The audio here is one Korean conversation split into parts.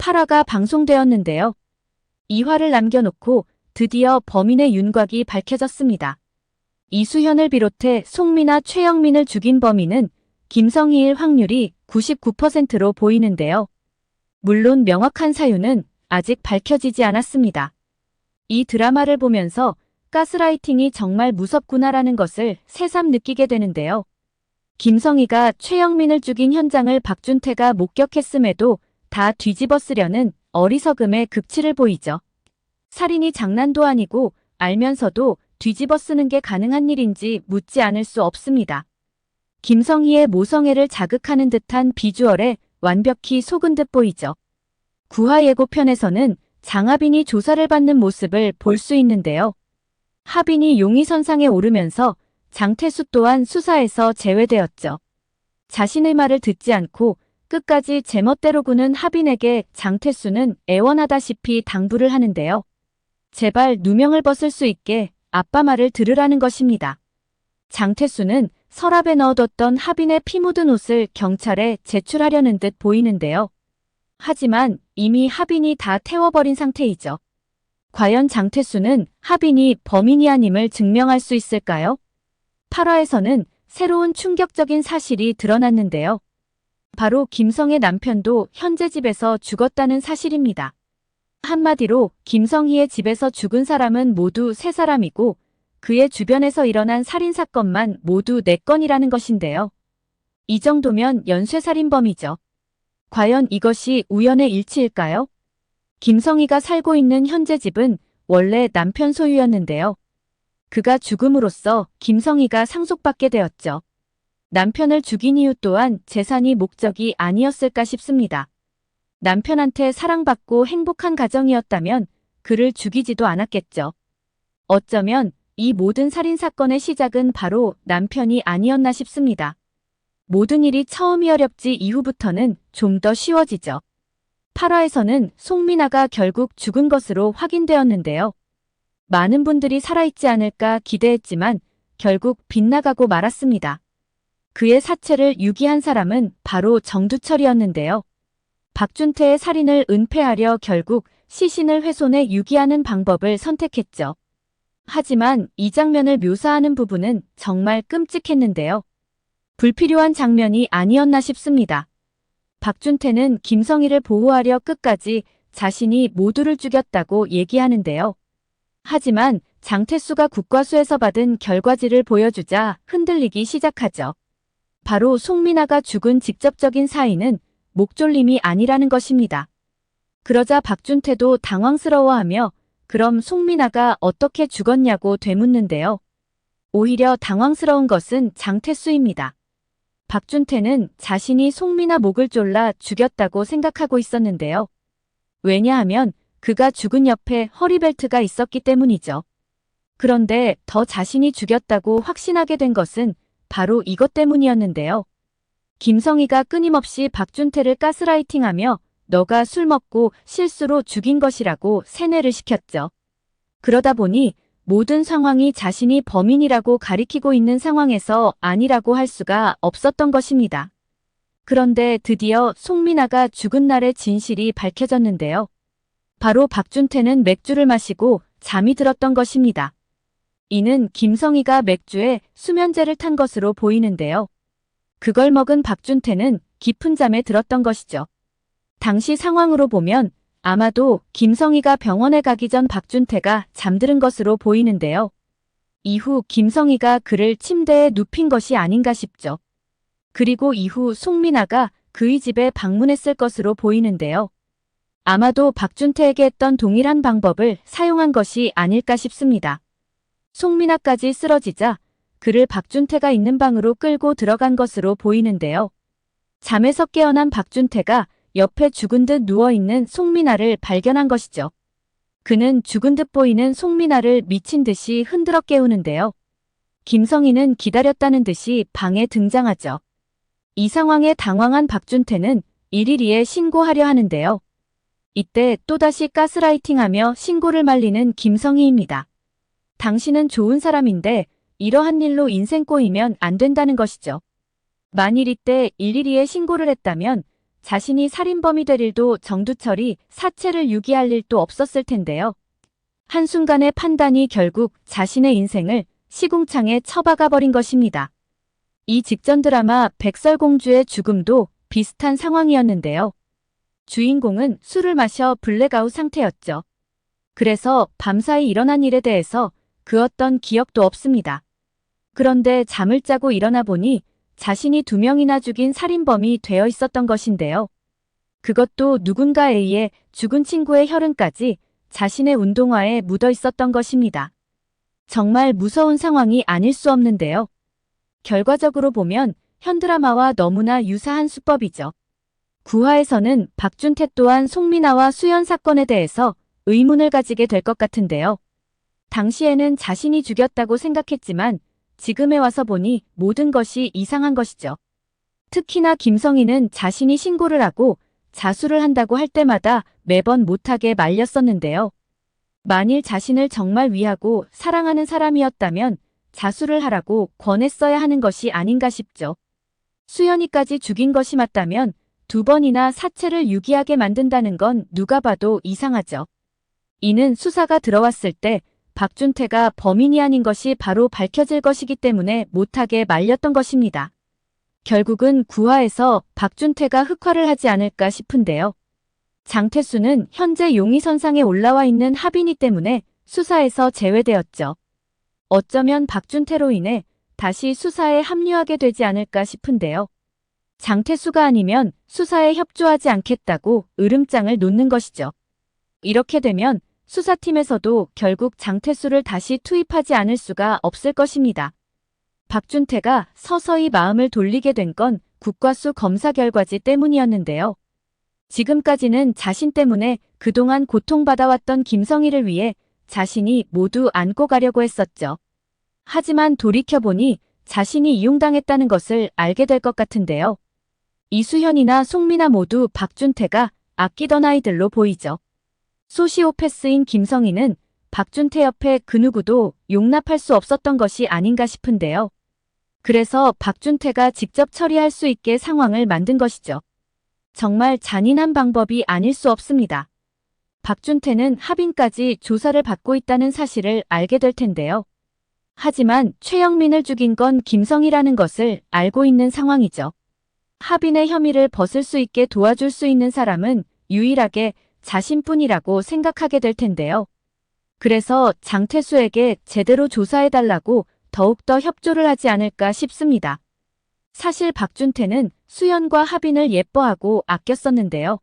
8화가 방송되었는데요. 2화를 남겨놓고 드디어 범인의 윤곽이 밝혀졌습니다. 이수현을 비롯해 송미나 최영민을 죽인 범인은 김성희일 확률이 99%로 보이는데요. 물론 명확한 사유는 아직 밝혀지지 않았습니다. 이 드라마를 보면서 가스라이팅이 정말 무섭구나라는 것을 새삼 느끼게 되는데요. 김성희가 최영민을 죽인 현장을 박준태가 목격했음에도 다 뒤집어 쓰려는 어리석음의 극치를 보이죠. 살인이 장난도 아니고 알면서도 뒤집어 쓰는 게 가능한 일인지 묻지 않을 수 없습니다. 김성희의 모성애를 자극하는 듯한 비주얼에 완벽히 속은 듯 보이죠. 9화 예고편에서는 장하빈이 조사를 받는 모습을 볼 수 있는데요. 하빈이 용의선상에 오르면서 장태수 또한 수사에서 제외되었죠. 자신의 말을 듣지 않고 끝까지 제멋대로 구는 하빈에게 장태수는 애원하다시피 당부를 하는데요. 제발 누명을 벗을 수 있게 아빠 말을 들으라는 것입니다. 장태수는 서랍에 넣어뒀던 하빈의 피 묻은 옷을 경찰에 제출하려는 듯 보이는데요. 하지만 이미 하빈이 다 태워버린 상태이죠. 과연 장태수는 하빈이 범인이 아님을 증명할 수 있을까요? 8화에서는 새로운 충격적인 사실이 드러났는데요. 바로 김성의 남편도 현재 집에서 죽었다는 사실입니다. 한마디로 김성희의 집에서 죽은 사람은 모두 3사람이고 그의 주변에서 일어난 살인사건만 모두 4건이라는 것인데요. 이 정도면 연쇄살인범이죠. 과연 이것이 우연의 일치일까요? 김성희가 살고 있는 현재 집은 원래 남편 소유였는데요. 그가 죽음으로써 김성희가 상속받게 되었죠. 남편을 죽인 이유 또한 재산이 목적이 아니었을까 싶습니다. 남편한테 사랑받고 행복한 가정이었다면 그를 죽이지도 않았겠죠. 어쩌면 이 모든 살인사건의 시작은 바로 남편이 아니었나 싶습니다. 모든 일이 처음이 어렵지 이후부터는 좀 더 쉬워지죠. 8화에서는 송미나가 결국 죽은 것으로 확인되었는데요. 많은 분들이 살아있지 않을까 기대했지만 결국 빗나가고 말았습니다. 그의 사체를 유기한 사람은 바로 정두철이었는데요. 박준태의 살인을 은폐하려 결국 시신을 훼손해 유기하는 방법을 선택했죠. 하지만 이 장면을 묘사하는 부분은 정말 끔찍했는데요. 불필요한 장면이 아니었나 싶습니다. 박준태는 김성희를 보호하려 끝까지 자신이 모두를 죽였다고 얘기하는데요. 하지만 장태수가 국과수에서 받은 결과지를 보여주자 흔들리기 시작하죠. 바로 송미나가 죽은 직접적인 사인은 목졸림이 아니라는 것입니다. 그러자 박준태도 당황스러워하며 그럼 송미나가 어떻게 죽었냐고 되묻는데요. 오히려 당황스러운 것은 장태수입니다. 박준태는 자신이 송미나 목을 졸라 죽였다고 생각하고 있었는데요. 왜냐하면 그가 죽은 옆에 허리벨트가 있었기 때문이죠. 그런데 더 자신이 죽였다고 확신하게 된 것은 바로 이것 때문이었는데요. 김성희가 끊임없이 박준태를 가스라이팅하며 너가 술 먹고 실수로 죽인 것이라고 세뇌를 시켰죠. 그러다 보니 모든 상황이 자신이 범인이라고 가리키고 있는 상황에서 아니라고 할 수가 없었던 것입니다. 그런데 드디어 송미나가 죽은 날의 진실이 밝혀졌는데요. 바로 박준태는 맥주를 마시고 잠이 들었던 것입니다. 이는 김성희가 맥주에 수면제를 탄 것으로 보이는데요. 그걸 먹은 박준태는 깊은 잠에 들었던 것이죠. 당시 상황으로 보면 아마도 김성희가 병원에 가기 전 박준태가 잠들은 것으로 보이는데요. 이후 김성희가 그를 침대에 눕힌 것이 아닌가 싶죠. 그리고 이후 송미나가 그의 집에 방문했을 것으로 보이는데요. 아마도 박준태에게 했던 동일한 방법을 사용한 것이 아닐까 싶습니다. 송미나까지 쓰러지자 그를 박준태가 있는 방으로 끌고 들어간 것으로 보이는데요. 잠에서 깨어난 박준태가 옆에 죽은 듯 누워있는 송미나를 발견한 것이죠. 그는 죽은 듯 보이는 송미나를 미친 듯이 흔들어 깨우는데요. 김성희는 기다렸다는 듯이 방에 등장하죠. 이 상황에 당황한 박준태는 112에 신고하려 하는데요. 이때 또다시 가스라이팅하며 신고를 말리는 김성희입니다. 당신은 좋은 사람인데 이러한 일로 인생 꼬이면 안 된다는 것이죠. 만일 이때 112에 신고를 했다면 자신이 살인범이 될 일도 정두철이 사체를 유기할 일도 없었을 텐데요. 한순간의 판단이 결국 자신의 인생을 시궁창에 처박아 버린 것입니다. 이 직전 드라마 백설공주의 죽음도 비슷한 상황이었는데요. 주인공은 술을 마셔 블랙아웃 상태였죠. 그래서 밤사이 일어난 일에 대해서 그 어떤 기억도 없습니다. 그런데 잠을 자고 일어나 보니 자신이 2명이나 죽인 살인범이 되어 있었던 것인데요. 그것도 누군가에 의해 죽은 친구의 혈흔까지 자신의 운동화에 묻어 있었던 것입니다. 정말 무서운 상황이 아닐 수 없는데요. 결과적으로 보면 현드라마와 너무나 유사한 수법이죠. 9화에서는 박준태 또한 송민아와 수연 사건에 대해서 의문을 가지게 될 것 같은데요. 당시에는 자신이 죽였다고 생각했지만 지금에 와서 보니 모든 것이 이상한 것이죠. 특히나 김성희는 자신이 신고를 하고 자수를 한다고 할 때마다 매번 못하게 말렸었는데요. 만일 자신을 정말 위하고 사랑하는 사람이었다면 자수를 하라고 권했어야 하는 것이 아닌가 싶죠. 수연이까지 죽인 것이 맞다면 2번이나 사체를 유기하게 만든다는 건 누가 봐도 이상하죠. 이는 수사가 들어왔을 때 박준태가 범인이 아닌 것이 바로 밝혀질 것이기 때문에 못하게 말렸던 것입니다. 결국은 9화에서 박준태가 흑화를 하지 않을까 싶은데요. 장태수는 현재 용의선상에 올라와 있는 하빈이 때문에 수사에서 제외되었죠. 어쩌면 박준태로 인해 다시 수사에 합류하게 되지 않을까 싶은데요. 장태수가 아니면 수사에 협조하지 않겠다고 으름장을 놓는 것이죠. 이렇게 되면 수사팀에서도 결국 장태수를 다시 투입하지 않을 수가 없을 것입니다. 박준태가 서서히 마음을 돌리게 된 건 국과수 검사 결과지 때문이었는데요. 지금까지는 자신 때문에 그동안 고통받아왔던 김성희를 위해 자신이 모두 안고 가려고 했었죠. 하지만 돌이켜보니 자신이 이용당했다는 것을 알게 될 것 같은데요. 이수현이나 송민아 모두 박준태가 아끼던 아이들로 보이죠. 소시오패스인 김성희는 박준태 옆에 그 누구도 용납할 수 없었던 것이 아닌가 싶은데요. 그래서 박준태가 직접 처리할 수 있게 상황을 만든 것이죠. 정말 잔인한 방법이 아닐 수 없습니다. 박준태는 하빈까지 조사를 받고 있다는 사실을 알게 될 텐데요. 하지만 최영민을 죽인 건 김성희라는 것을 알고 있는 상황이죠. 하빈의 혐의를 벗을 수 있게 도와줄 수 있는 사람은 유일하게 자신뿐이라고 생각하게 될 텐데요. 그래서 장태수에게 제대로 조사해달라고 더욱더 협조를 하지 않을까 싶습니다. 사실 박준태는 수연과 하빈을 예뻐하고 아꼈었는데요.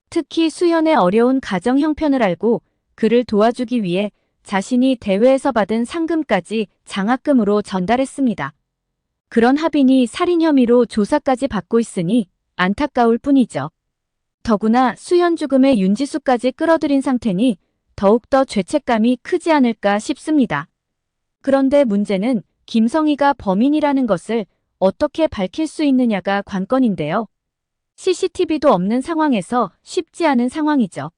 특히 수연의 어려운 가정 형편을 알고 그를 도와주기 위해 자신이 대회에서 받은 상금까지 장학금으로 전달했습니다. 그런 하빈이 살인 혐의로 조사까지 받고 있으니 안타까울 뿐이죠. 더구나 수연 죽음의 윤지수까지 끌어들인 상태니 더욱더 죄책감이 크지 않을까 싶습니다. 그런데 문제는 김성희가 범인이라는 것을 어떻게 밝힐 수 있느냐가 관건인데요. CCTV도 없는 상황에서 쉽지 않은 상황이죠.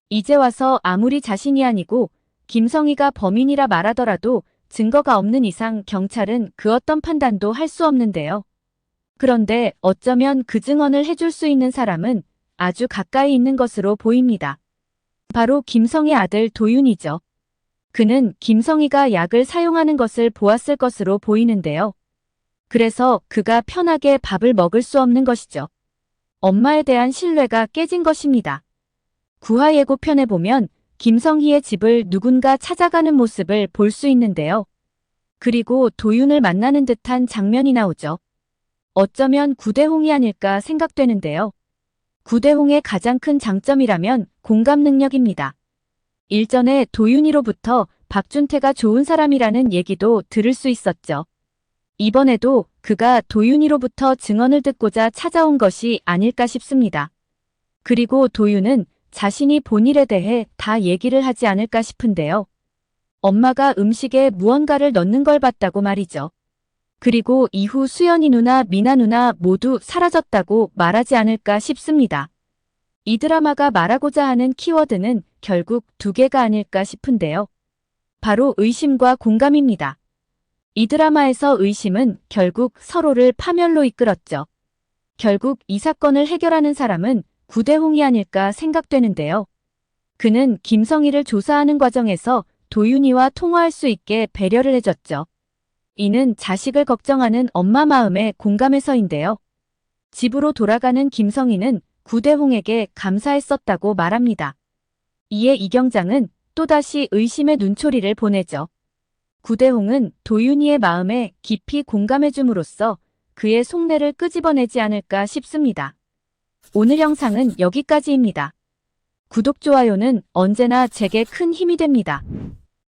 이제 와서 아무리 자신이 아니고 김성희가 범인이라 말하더라도 증거가 없는 이상 경찰은 그 어떤 판단도 할 수 없는데요. 그런데 어쩌면 그 증언을 해줄 수 있는 사람은 아주 가까이 있는 것으로 보입니다. 바로 김성희 아들 도윤이죠. 그는 김성희가 약을 사용하는 것을 보았을 것으로 보이는데요. 그래서 그가 편하게 밥을 먹을 수 없는 것이죠. 엄마에 대한 신뢰가 깨진 것입니다. 9화 예고편에 보면 김성희의 집을 누군가 찾아가는 모습을 볼 수 있는데요. 그리고 도윤을 만나는 듯한 장면이 나오죠. 어쩌면 구대홍이 아닐까 생각되는데요. 구대홍의 가장 큰 장점이라면 공감 능력입니다. 일전에 도윤이로부터 박준태가 좋은 사람이라는 얘기도 들을 수 있었죠. 이번에도 그가 도윤이로부터 증언을 듣고자 찾아온 것이 아닐까 싶습니다. 그리고 도윤은 자신이 본 일에 대해 다 얘기를 하지 않을까 싶은데요. 엄마가 음식에 무언가를 넣는 걸 봤다고 말이죠. 그리고 이후 수연이 누나, 미나 누나 모두 사라졌다고 말하지 않을까 싶습니다. 이 드라마가 말하고자 하는 키워드는 결국 2개가 아닐까 싶은데요. 바로 의심과 공감입니다. 이 드라마에서 의심은 결국 서로를 파멸로 이끌었죠. 결국 이 사건을 해결하는 사람은 구대홍이 아닐까 생각되는데요. 그는 김성희를 조사하는 과정에서 도윤이와 통화할 수 있게 배려를 해줬죠. 이는 자식을 걱정하는 엄마 마음에 공감해서인데요. 집으로 돌아가는 김성희는 구대홍에게 감사했었다고 말합니다. 이에 이경장은 또다시 의심의 눈초리를 보내죠. 구대홍은 도윤이의 마음에 깊이 공감해줌으로써 그의 속내를 끄집어내지 않을까 싶습니다. 오늘 영상은 여기까지입니다. 구독, 좋아요는 언제나 제게 큰 힘이 됩니다.